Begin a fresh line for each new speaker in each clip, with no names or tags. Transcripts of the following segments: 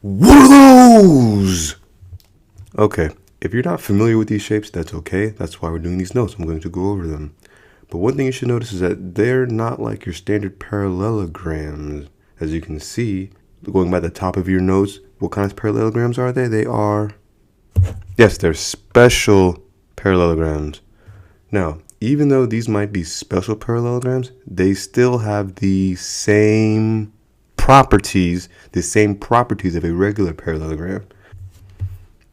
What are those? Okay, if you're not familiar with these shapes, that's okay. That's why we're doing these notes. I'm going to go over them. But one thing you should notice is that they're not like your standard parallelograms. As you can see, going by the top of your notes, what kind of parallelograms are they? They are, yes, they're special parallelograms. Now, even though these might be special parallelograms, they still have the same properties of a regular parallelogram.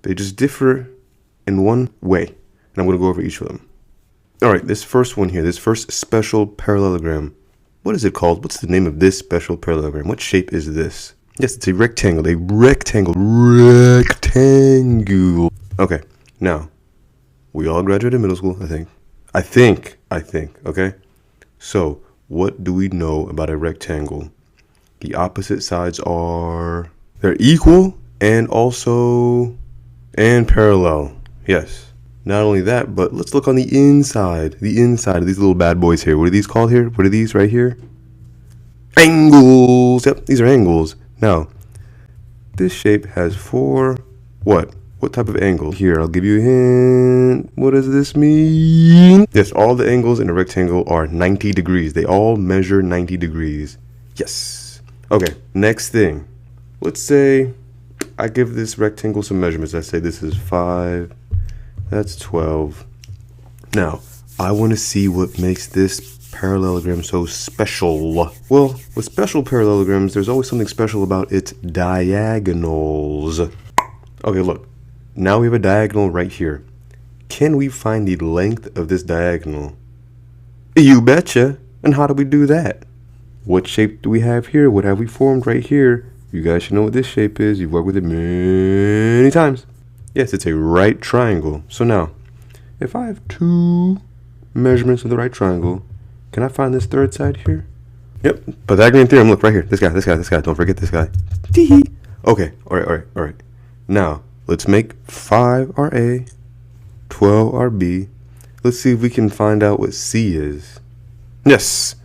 They just differ in one way, and I'm going to go over each of them. All right, this first one here, this first special parallelogram, what is it called? What's the name of this special parallelogram? What shape is this? Yes, it's a rectangle, rectangle. Okay, now, we all graduated middle school, I think, okay? So, what do we know about a rectangle? The opposite sides are, they're equal and parallel. Yes. Not only that, but let's look on the inside of these little bad boys here. What are these called here? What are these right here? Angles. Yep, these are angles. Now, this shape has four, what? What type of angle? Here, I'll give you a hint. What does this mean? Yes, all the angles in a rectangle are 90 degrees. They all measure 90 degrees. Yes. Okay, next thing. Let's say I give this rectangle some measurements. Let's say this is 5. That's 12. Now, I want to see what makes this parallelogram so special. Well, with special parallelograms, there's always something special about its diagonals. Okay, look. Now we have a diagonal right here. Can we find the length of this diagonal? You betcha. And how do we do that? What shape do we have here? What have we formed right here? You guys should know what this shape is. You've worked with it many times. Yes, it's a right triangle. So now, if I have two measurements of the right triangle, can I find this third side here? Yep, Pythagorean theorem. Look right here. This guy. Don't forget this guy. Tee-hee. Okay, all right. Now, let's make 5 our A, 12 our B. Let's see if we can find out what C is. Yes.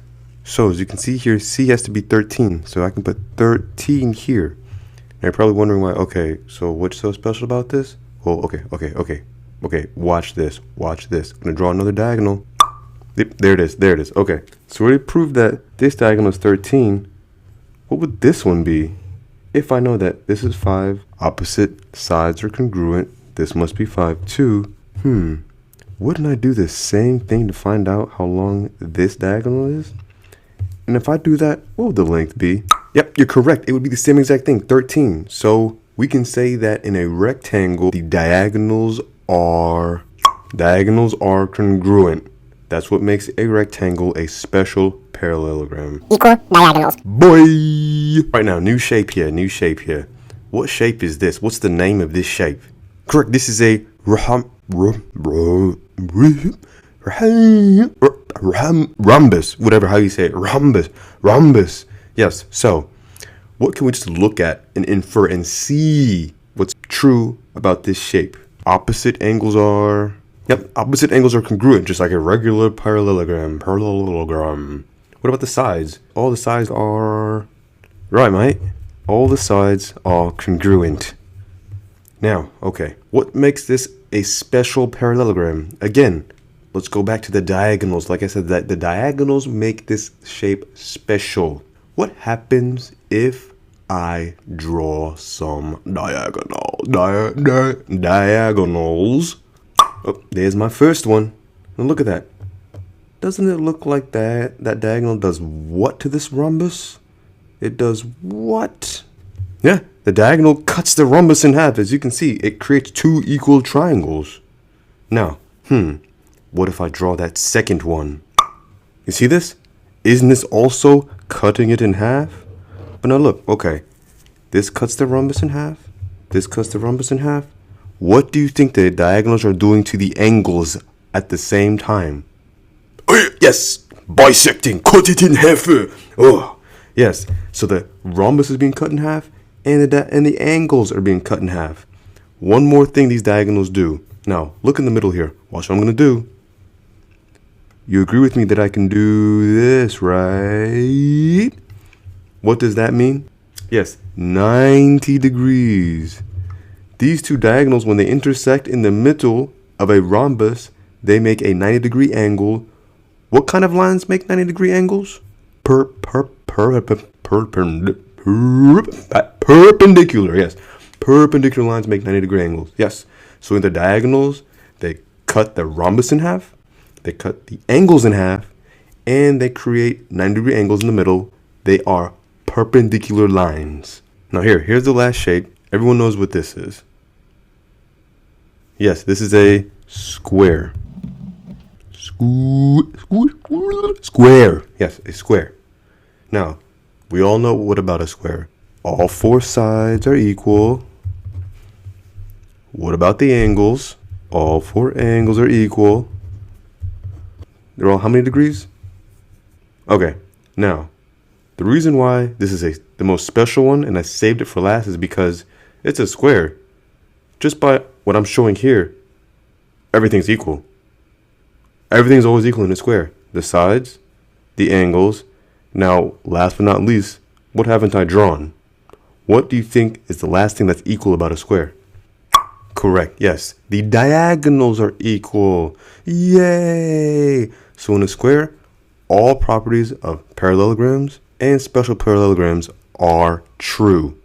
So as you can see here, C has to be 13. So I can put 13 here. And you're probably wondering why. Okay, so what's so special about this? Well, okay. Watch this. I'm gonna draw another diagonal. Yep, there it is. Okay, so we already proved that this diagonal is 13. What would this one be? If I know that this is 5, opposite sides are congruent, this must be 5 too. Wouldn't I do the same thing to find out how long this diagonal is? And if I do that, what would the length be? Yep, you're correct. It would be the same exact thing, 13. So we can say that in a rectangle, the diagonals are congruent. That's what makes a rectangle a special parallelogram.
Equal diagonals.
Boy! Right now, new shape here. What shape is this? What's the name of this shape? Correct, this is a rhombus, whatever how you say it, rhombus. Yes, so what can we just look at and infer and see what's true about this shape? Opposite angles are congruent, just like a regular parallelogram. What about the sides? All the sides are, right, mate? All the sides are congruent. Now, okay, what makes this a special parallelogram? Again, let's go back to the diagonals. Like I said, that the diagonals make this shape special. What happens if I draw some diagonals? Oh, there's my first one. And look at that. Doesn't it look like that diagonal does what to this rhombus? It does what? Yeah, the diagonal cuts the rhombus in half. As you can see, it creates two equal triangles. Now, what if I draw that second one? You see this? Isn't this also cutting it in half? But now look, okay. This cuts the rhombus in half. This cuts the rhombus in half. What do you think the diagonals are doing to the angles at the same time? Oh, yes, bisecting, cut it in half. Oh, yes. So the rhombus is being cut in half, and the angles are being cut in half. One more thing these diagonals do. Now, look in the middle here. Watch what I'm going to do. You agree with me that I can do this, right? What does that mean? Yes, 90 degrees. These two diagonals, when they intersect in the middle of a rhombus, they make a 90-degree angle. What kind of lines make 90-degree angles? Perpendicular, yes. Perpendicular lines make 90-degree angles, yes. So in the diagonals, they cut the rhombus in half, they cut the angles in half, and they create 90-degree angles in the middle. They are perpendicular lines. Now here's the last shape. Everyone knows what this is. Yes, this is a square. Square. Yes, a square. Now, we all know what about a square. All four sides are equal. What about the angles? All four angles are equal. They're all how many degrees? Okay, now, the reason why this is the most special one and I saved it for last is because it's a square. Just by what I'm showing here, everything's equal. Everything's always equal in a square. The sides, the angles. Now, last but not least, what haven't I drawn? What do you think is the last thing that's equal about a square? Correct, yes. The diagonals are equal. Yay! So in a square, all properties of parallelograms and special parallelograms are true.